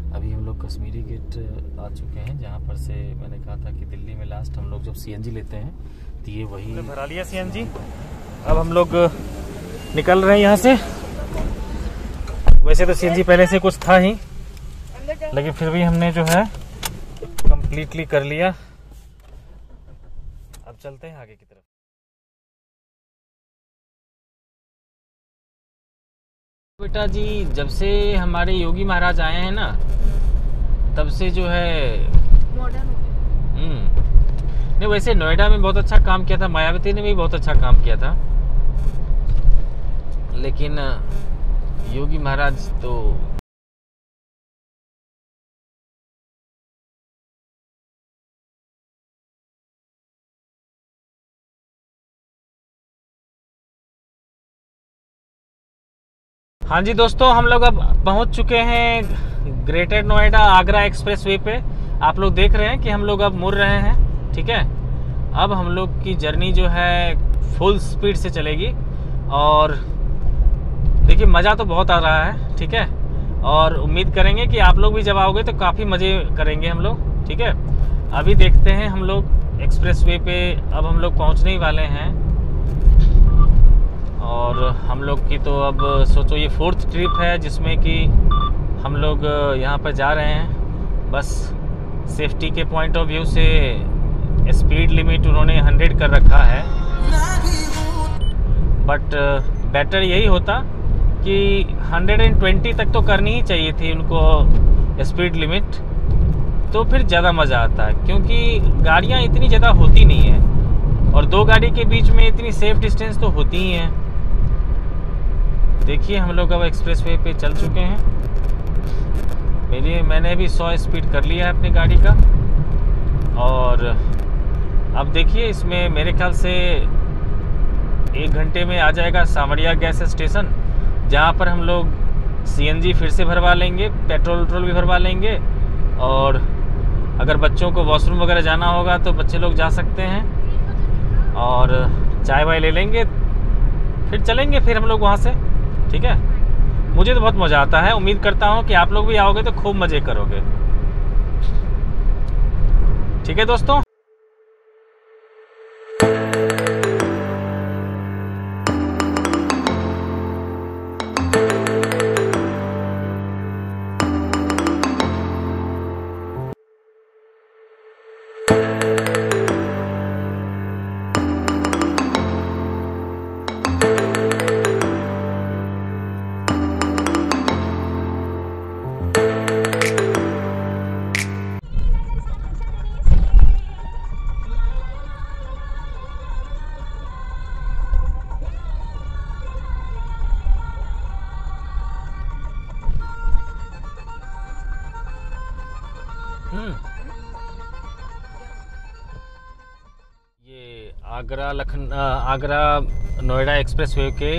अभी हम लोग कश्मीरी गेट आ चुके हैं, जहाँ पर से मैंने कहा था कि दिल्ली में लास्ट हम लोग जब सीएनजी लेते हैं तो ये वही भरा लिया सीएनजी। अब हम लोग निकल रहे हैं यहाँ से। वैसे तो सीएनजी पहले से कुछ था ही, लेकिन फिर भी हमने जो है कंप्लीटली कर लिया। अब चलते हैं आगे की तरफ। बेटा जी, जब से हमारे योगी महाराज आए हैं ना, तब से जो है मॉडर्न हो गया। नहीं, वैसे नोएडा में बहुत अच्छा काम किया था, मायावती ने भी बहुत अच्छा काम किया था, लेकिन योगी महाराज तो हाँ जी दोस्तों, हम लोग अब पहुंच चुके हैं greater Noida Agra express way पे। आप लोग देख रहे हैं कि हम लोग अब मुड़ रहे हैं, ठीक है। अब हम लोग की जर्नी जो है फुल स्पीड से चलेगी और देखिए मज़ा तो बहुत आ रहा है, ठीक है। और उम्मीद करेंगे कि आप लोग भी जब आओगे तो काफ़ी मज़े करेंगे हम लोग, ठीक है। अभी देखते हैं हम लोग एक्सप्रेस वे पे अब हम लोग पहुँचने ही वाले हैं। और हम लोग की तो अब सोचो ये 4th ट्रिप है जिसमें कि हम लोग यहाँ पर जा रहे हैं। बस सेफ्टी के पॉइंट ऑफ व्यू से स्पीड लिमिट उन्होंने 100 कर रखा है, बट बेटर यही होता कि 120 तक तो करनी ही चाहिए थी उनको स्पीड लिमिट, तो फिर ज़्यादा मज़ा आता है, क्योंकि गाड़ियाँ इतनी ज़्यादा होती नहीं है और दो गाड़ी के बीच में इतनी सेफ डिस्टेंस तो होती ही है। देखिए हम लोग अब एक्सप्रेस वे पे चल चुके हैं। मैंने भी 100 स्पीड कर लिया है अपनी गाड़ी का। और अब देखिए इसमें मेरे ख्याल से 1 घंटे में आ जाएगा सांवरिया गैस स्टेशन, जहाँ पर हम लोग सीएनजी फिर से भरवा लेंगे, पेट्रोल भी भरवा लेंगे। और अगर बच्चों को वॉशरूम वगैरह जाना होगा तो बच्चे लोग जा सकते हैं और चाय वाय ले लेंगे, फिर चलेंगे फिर हम लोग वहाँ से, ठीक है। मुझे तो बहुत मज़ा आता है, उम्मीद करता हूँ कि आप लोग भी आओगे तो खूब मज़े करोगे, ठीक है दोस्तों। ये आगरा नोएडा एक्सप्रेस वे के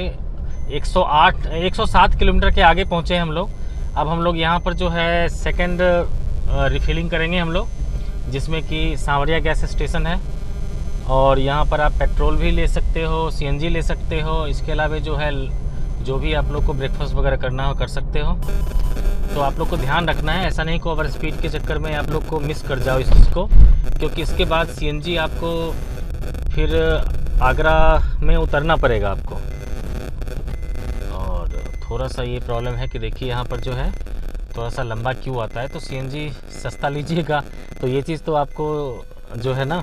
107 किलोमीटर के आगे पहुँचे हम लोग। अब हम लोग यहाँ पर जो है सेकंड रिफिलिंग करेंगे हम लोग, जिसमें कि सांवरिया गैस स्टेशन है। और यहाँ पर आप पेट्रोल भी ले सकते हो, सीएनजी ले सकते हो। इसके अलावा जो है जो भी आप लोग को ब्रेकफास्ट वगैरह करना हो कर सकते हो। तो आप लोग को ध्यान रखना है, ऐसा नहीं कि ओवर स्पीड के चक्कर में आप लोग को मिस कर जाओ इस चीज़ को, क्योंकि इसके बाद सीएनजी आपको फिर आगरा में उतरना पड़ेगा आपको। और थोड़ा सा ये प्रॉब्लम है कि देखिए यहाँ पर जो है थोड़ा सा लंबा क्यू आता है, तो सीएनजी सस्ता लीजिएगा, तो ये चीज़ तो आपको जो है ना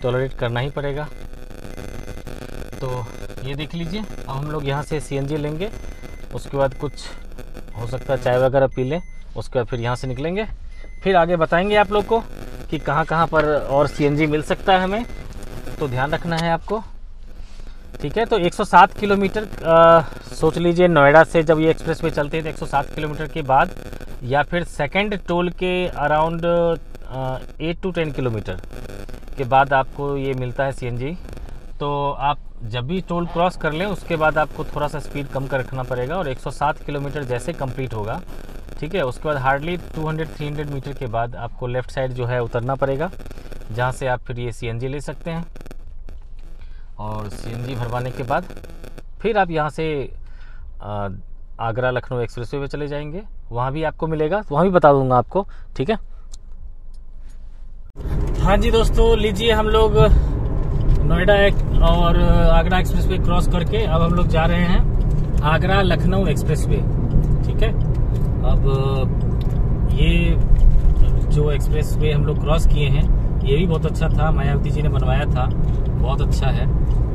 टॉलरेट करना ही पड़ेगा। तो ये देख लीजिए, अब हम लोग यहाँ से सीएनजी लेंगे, उसके बाद कुछ हो सकता है चाय वगैरह पी लें, उसके बाद फिर यहाँ से निकलेंगे। फिर आगे बताएंगे आप लोग को कि कहाँ कहाँ पर और सीएनजी मिल सकता है हमें, तो ध्यान रखना है आपको। ठीक है, तो 107 किलोमीटर सोच लीजिए नोएडा से जब ये एक्सप्रेस वे चलते हैं तो 107 किलोमीटर के बाद या फिर सेकंड टोल के अराउंड 8 to 10 किलोमीटर के बाद आपको ये मिलता है सीएनजी। तो आप जब भी टोल क्रॉस कर लें उसके बाद आपको थोड़ा सा स्पीड कम कर रखना पड़ेगा और 107 किलोमीटर जैसे कंप्लीट होगा, ठीक है, उसके बाद हार्डली 200-300 मीटर के बाद आपको लेफ़्ट साइड जो है उतरना पड़ेगा, जहाँ से आप फिर ये सीएनजी ले सकते हैं। और सीएनजी भरवाने के बाद फिर आप यहाँ से आगरा लखनऊ एक्सप्रेसवे पे चले जाएंगे, वहाँ भी आपको मिलेगा, वहाँ भी बता दूंगा आपको, ठीक है। हाँ जी दोस्तों, लीजिए हम लोग नोएडा और आगरा एक्सप्रेसवे क्रॉस करके अब हम लोग जा रहे हैं आगरा लखनऊ एक्सप्रेसवे, ठीक है। अब ये जो एक्सप्रेसवे हम लोग क्रॉस किए हैं ये भी बहुत अच्छा था, मायावती जी ने बनवाया था, बहुत अच्छा है।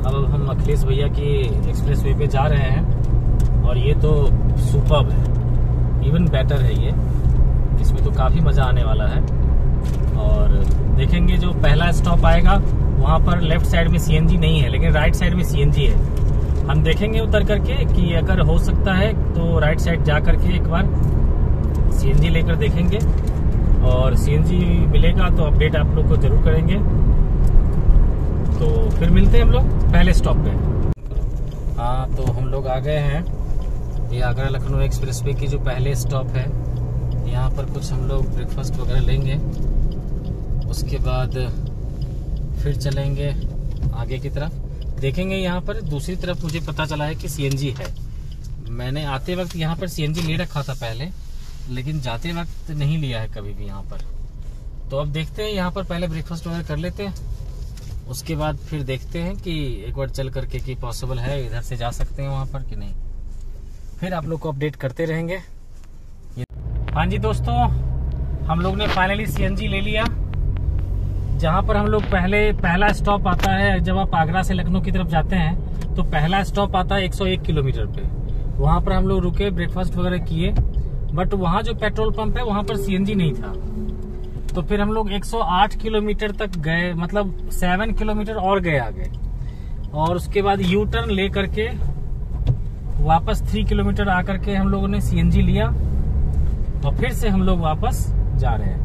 अब हम अखिलेश भैया की एक्सप्रेसवे पे जा रहे हैं और ये तो सुपर्ब है, इवन बेटर है ये, इसमें तो काफ़ी मज़ा आने वाला है। और देखेंगे जो पहला स्टॉप आएगा वहाँ पर लेफ्ट साइड में सीएनजी नहीं है लेकिन राइट साइड में सीएनजी है। हम देखेंगे उतर करके कि अगर हो सकता है तो राइट साइड जा करके एक बार सीएनजी लेकर देखेंगे और सीएनजी मिलेगा तो अपडेट आप लोग को जरूर करेंगे। तो फिर मिलते हैं हम लोग पहले स्टॉप पे। हाँ, तो हम लोग आ गए हैं ये आगरा लखनऊ एक्सप्रेसवे की जो पहले स्टॉप है। यहाँ पर कुछ हम लोग ब्रेकफास्ट वगैरह लेंगे, उसके बाद फिर चलेंगे आगे की तरफ, देखेंगे। यहाँ पर दूसरी तरफ मुझे पता चला है कि सीएनजी है। मैंने आते वक्त यहाँ पर सीएनजी ले रखा था पहले, लेकिन जाते वक्त नहीं लिया है कभी भी यहाँ पर। तो अब देखते हैं, यहाँ पर पहले ब्रेकफास्ट वगैरह कर लेते हैं, उसके बाद फिर देखते हैं कि एक बार चल करके कि पॉसिबल है इधर से जा सकते हैं वहाँ पर कि नहीं, फिर आप लोग को अपडेट करते रहेंगे। हाँ जी दोस्तों, हम लोग ने फाइनली सीएनजी ले लिया। जहाँ पर हम लोग पहला स्टॉप आता है, जब आप आगरा से लखनऊ की तरफ जाते हैं तो पहला स्टॉप आता है 101 किलोमीटर पे। वहाँ पर हम लोग रुके, ब्रेकफास्ट वगैरह किए, बट वहाँ जो पेट्रोल पंप है वहाँ पर सीएनजी नहीं था। तो फिर हम लोग 108 किलोमीटर तक गए, मतलब 7 किलोमीटर और गए आगे, और उसके बाद यू टर्न ले करके वापस 3 किलोमीटर आकर के हम लोगों ने सीएनजी लिया और फिर से हम लोग वापस जा रहे हैं।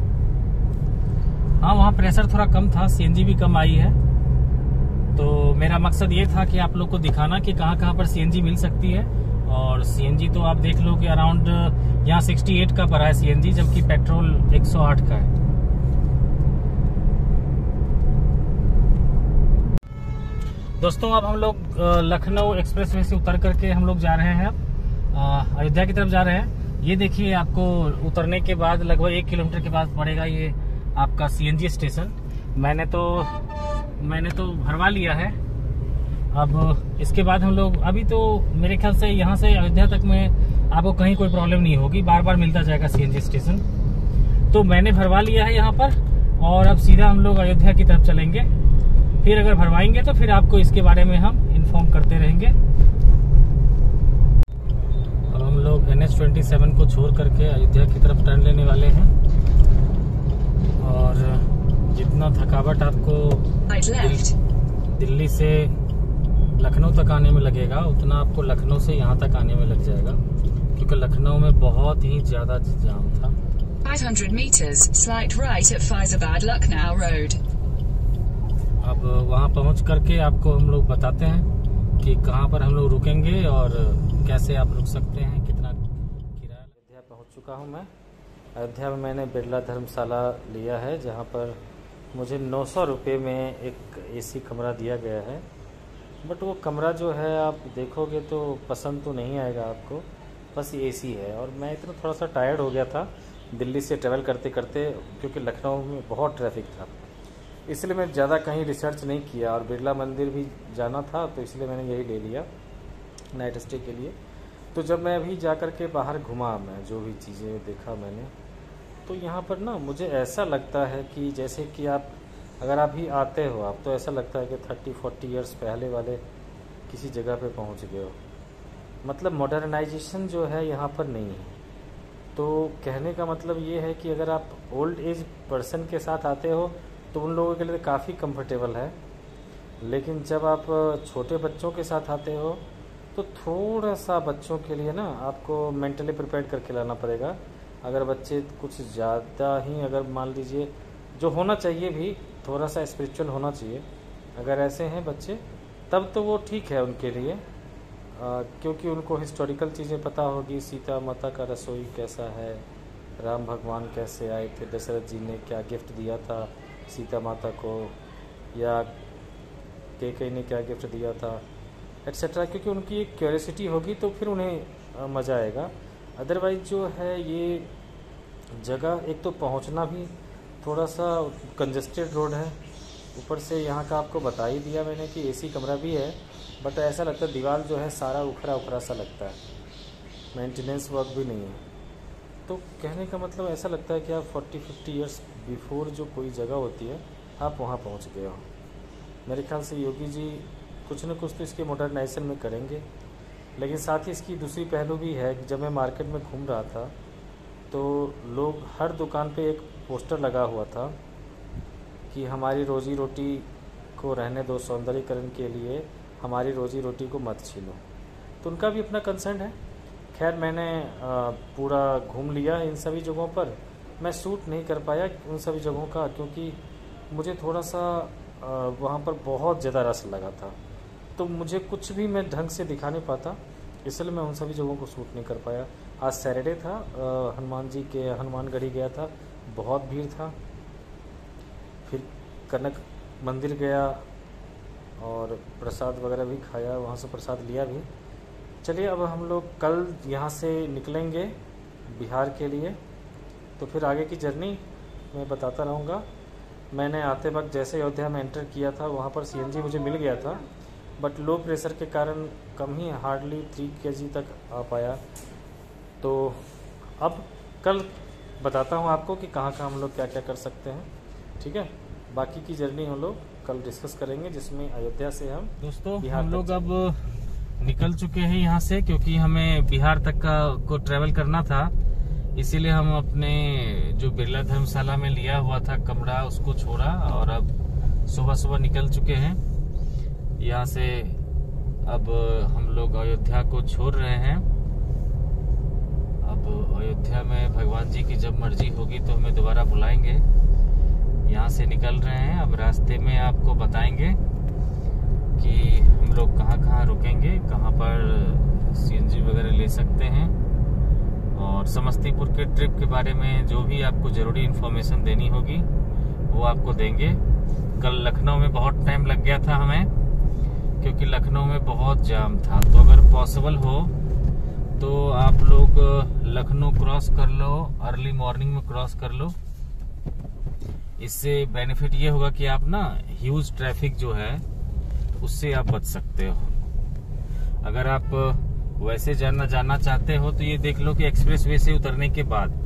हाँ, वहाँ प्रेशर थोड़ा कम था, सीएनजी भी कम आई है। तो मेरा मकसद ये था कि आप लोग को दिखाना कि कहाँ कहाँ पर सीएनजी मिल सकती है। और सीएनजी तो आप देख लो कि अराउंड यहाँ 68 का पड़ा है सीएनजी, जबकि पेट्रोल 108 का है। दोस्तों, अब हम लोग लखनऊ एक्सप्रेसवे से उतर करके हम लोग जा रहे हैं अयोध्या की तरफ जा रहे हैं। ये देखिए, आपको उतरने के बाद लगभग 1 किलोमीटर के बाद पड़ेगा ये आपका सीएनजी स्टेशन। मैंने तो भरवा लिया है। अब इसके बाद हम लोग, अभी तो मेरे ख्याल से यहाँ से अयोध्या तक में आपको कहीं कोई प्रॉब्लम नहीं होगी, बार बार मिलता जाएगा सीएनजी स्टेशन। तो मैंने भरवा लिया है यहाँ पर और अब सीधा हम लोग अयोध्या की तरफ चलेंगे। फिर अगर भरवाएंगे तो फिर आपको इसके बारे में हम इन्फॉर्म करते रहेंगे। अब हम लोग NH-27 को छोड़ करके अयोध्या की तरफ टर्न लेने वाले हैं और जितना थकावट आपको दिल्ली से लखनऊ तक आने में लगेगा उतना आपको लखनऊ से यहाँ तक आने में लग जाएगा, क्योंकि लखनऊ में बहुत ही ज्यादा जाम था। 500 meters, slight right at Faizabad Lucknow Road। अब वहाँ पहुँच करके आपको हम लोग बताते हैं कि कहाँ पर हम लोग रुकेंगे और कैसे आप रुक सकते हैं, कितना किराया। अयोध्या पहुँच चुका हूँ मैं। अयोध्या में मैंने बिरला धर्मशाला लिया है, जहाँ पर मुझे 900 रुपये में एक एसी कमरा दिया गया है। बट वो कमरा जो है आप देखोगे तो पसंद तो नहीं आएगा आपको, बस एसी है। और मैं इतना थोड़ा सा टायर्ड हो गया था दिल्ली से ट्रैवल करते करते, क्योंकि लखनऊ में बहुत ट्रैफिक था, इसलिए मैं ज़्यादा कहीं रिसर्च नहीं किया। और बिरला मंदिर भी जाना था तो इसलिए मैंने यही ले लिया नाइट स्टे के लिए। तो जब मैं अभी जा कर के बाहर घुमा, मैं जो भी चीज़ें देखा मैंने, तो यहाँ पर ना मुझे ऐसा लगता है कि जैसे कि आप अगर आप भी आते हो आप, तो ऐसा लगता है कि 30-40 ईयर्स पहले वाले किसी जगह पे पहुँच गए हो। मतलब मॉडर्नाइजेशन जो है यहाँ पर नहीं है। तो कहने का मतलब ये है कि अगर आप ओल्ड एज पर्सन के साथ आते हो तो उन लोगों के लिए काफ़ी कंफर्टेबल है। लेकिन जब आप छोटे बच्चों के साथ आते हो तो थोड़ा सा बच्चों के लिए ना आपको मेंटली प्रिपेयर करके लाना पड़ेगा। अगर बच्चे कुछ ज़्यादा ही, अगर मान लीजिए जो होना चाहिए भी थोड़ा सा स्पिरिचुअल होना चाहिए, अगर ऐसे हैं बच्चे तब तो वो ठीक है उनके लिए, क्योंकि उनको हिस्टोरिकल चीज़ें पता होगी, सीता माता का रसोई कैसा है, राम भगवान कैसे आए थे, दशरथ जी ने क्या गिफ्ट दिया था सीता माता को, या कैकेयी ने क्या गिफ्ट दिया था, एट्सेट्रा। क्योंकि उनकी एक क्यूरियोसिटी होगी तो फिर उन्हें मज़ा आएगा। अदरवाइज जो है ये जगह, एक तो पहुंचना भी थोड़ा सा कंजस्टेड रोड है, ऊपर से यहाँ का आपको बता ही दिया मैंने कि एसी कमरा भी है, बट ऐसा लगता है दीवार जो है सारा उखड़ा उखड़ा सा लगता है, मेंटेनेंस वर्क भी नहीं है। तो कहने का मतलब ऐसा लगता है कि आप 40-50 ईयर्स बिफोर जो कोई जगह होती है आप वहाँ पहुँच गए हो। मेरे ख्याल से योगी जी कुछ न कुछ तो इसके मॉडर्नाइजेशन में करेंगे। लेकिन साथ ही इसकी दूसरी पहलू भी है कि जब मैं मार्केट में घूम रहा था तो लोग, हर दुकान पे एक पोस्टर लगा हुआ था कि हमारी रोजी रोटी को रहने दो, सौंदर्यीकरण के लिए हमारी रोजी रोटी को मत छीनो। तो उनका भी अपना कंसर्न है। खैर मैंने पूरा घूम लिया इन सभी जगहों पर। मैं शूट नहीं कर पाया उन सभी जगहों का, क्योंकि मुझे थोड़ा सा वहाँ पर बहुत ज़्यादा रश लगा था, तो मुझे कुछ भी मैं ढंग से दिखा नहीं पाता, इसलिए मैं उन सभी जगहों को शूट नहीं कर पाया। आज सैटरडे था, हनुमान जी के हनुमानगढ़ी गया था, बहुत भीड़ था। फिर कनक मंदिर गया और प्रसाद वगैरह भी खाया, वहाँ से प्रसाद लिया भी। चलिए अब हम लोग कल यहाँ से निकलेंगे बिहार के लिए, तो फिर आगे की जर्नी मैं बताता रहूँगा। मैंने आते वक्त जैसे अयोध्या में एंटर किया था वहाँ पर सीएनजी मुझे मिल गया था, बट लो प्रेशर के कारण कम ही, हार्डली 3 kg तक आ पाया। तो अब कल बताता हूँ आपको कि कहाँ कहाँ हम लोग क्या क्या कर सकते हैं, ठीक है। बाकी की जर्नी हम लोग कल डिस्कस करेंगे, जिसमें अयोध्या से हम दोस्तों हम लोग अब निकल चुके हैं यहाँ से, क्योंकि हमें बिहार तक को ट्रैवल करना था। इसीलिए हम अपने जो बिरला धर्मशाला में लिया हुआ था कमरा उसको छोड़ा और अब सुबह सुबह निकल चुके हैं यहाँ से। अब हम लोग अयोध्या को छोड़ रहे हैं। अब अयोध्या में भगवान जी की जब मर्जी होगी तो हमें दोबारा बुलाएंगे। यहाँ से निकल रहे हैं, अब रास्ते में आपको बताएंगे कि हम लोग कहाँ कहाँ रुकेंगे, कहाँ पर सीएनजी वगैरह ले सकते हैं, और समस्तीपुर के ट्रिप के बारे में जो भी आपको ज़रूरी इन्फॉर्मेशन देनी होगी वो आपको देंगे। कल लखनऊ में बहुत टाइम लग गया था हमें, क्योंकि लखनऊ में बहुत जाम था। तो अगर पॉसिबल हो तो आप लोग लखनऊ क्रॉस कर लो, अर्ली मॉर्निंग में क्रॉस कर लो। इससे बेनिफिट ये होगा कि आप ना ह्यूज ट्रैफिक जो है उससे आप बच सकते हो। अगर आप वैसे जाना चाहते हो तो ये देख लो कि एक्सप्रेस वे से उतरने के बाद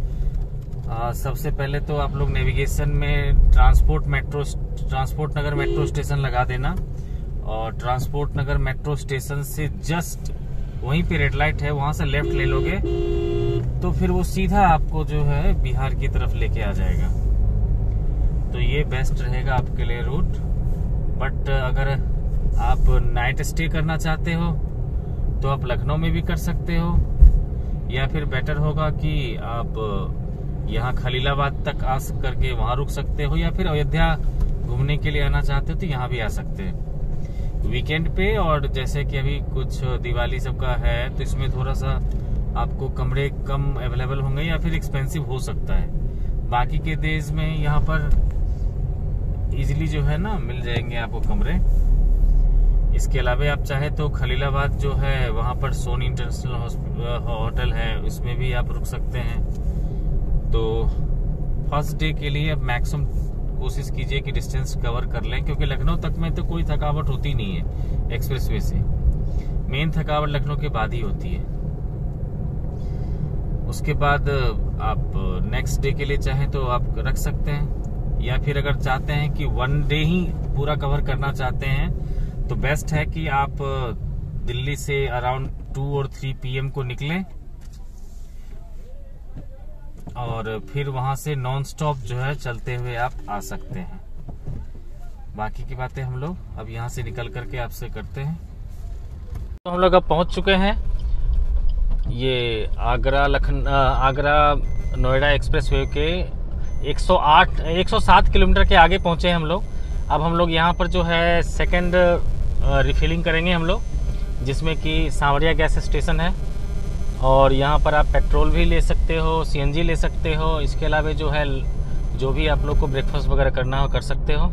सबसे पहले तो आप लोग नेविगेशन में ट्रांसपोर्ट नगर मेट्रो स्टेशन लगा देना, और ट्रांसपोर्ट नगर मेट्रो स्टेशन से जस्ट वहीं पे रेड लाइट है, वहां से लेफ्ट ले लोगे तो फिर वो सीधा आपको जो है बिहार की तरफ लेके आ जाएगा। तो ये बेस्ट रहेगा आपके लिए रूट। बट अगर आप नाइट स्टे करना चाहते हो तो आप लखनऊ में भी कर सकते हो, या फिर बेटर होगा कि आप यहाँ खलीलाबाद तक आ करके वहाँ रुक सकते हो, या फिर अयोध्या घूमने के लिए आना चाहते हो तो यहाँ भी आ सकते हैं वीकेंड पे। और जैसे कि अभी कुछ दिवाली सबका है तो इसमें थोड़ा सा आपको कमरे कम अवेलेबल होंगे या फिर एक्सपेंसिव हो सकता है। बाकी के देश में यहाँ पर इजीली जो है ना मिल जाएंगे आपको कमरे। इसके अलावा आप चाहे तो खलीलाबाद जो है वहाँ पर सोनी इंटरनेशनल होटल है, उसमें भी आप रुक सकते हैं। तो फर्स्ट डे के लिए अब मैक्सिमम कोशिश कीजिए कि डिस्टेंस कवर कर लें, क्योंकि लखनऊ तक में तो कोई थकावट होती नहीं है एक्सप्रेसवे से। मेन थकावट लखनऊ के बाद ही होती है। उसके बाद आप नेक्स्ट डे के लिए चाहें तो आप रख सकते हैं, या फिर अगर चाहते हैं कि 1 डे ही पूरा कवर करना चाहते हैं तो बेस्ट है कि आप दिल्ली से अराउंड 2 और 3 PM को निकलें, और फिर वहां से नॉन स्टॉप जो है चलते हुए आप आ सकते हैं। बाकी की बातें हम लोग अब यहाँ से निकल करके आपसे करते हैं। तो हम लोग अब पहुँच चुके हैं, ये आगरा नोएडा एक्सप्रेसवे के 107 किलोमीटर के आगे पहुँचे हैं हम लोग। अब हम लोग यहाँ पर जो है सेकंड रिफिलिंग करेंगे हम लोग, जिसमें कि सांवरिया गैस स्टेशन है। और यहाँ पर आप पेट्रोल भी ले सकते हो, सीएनजी ले सकते हो। इसके अलावा जो है जो भी आप लोग को ब्रेकफास्ट वगैरह करना हो कर सकते हो।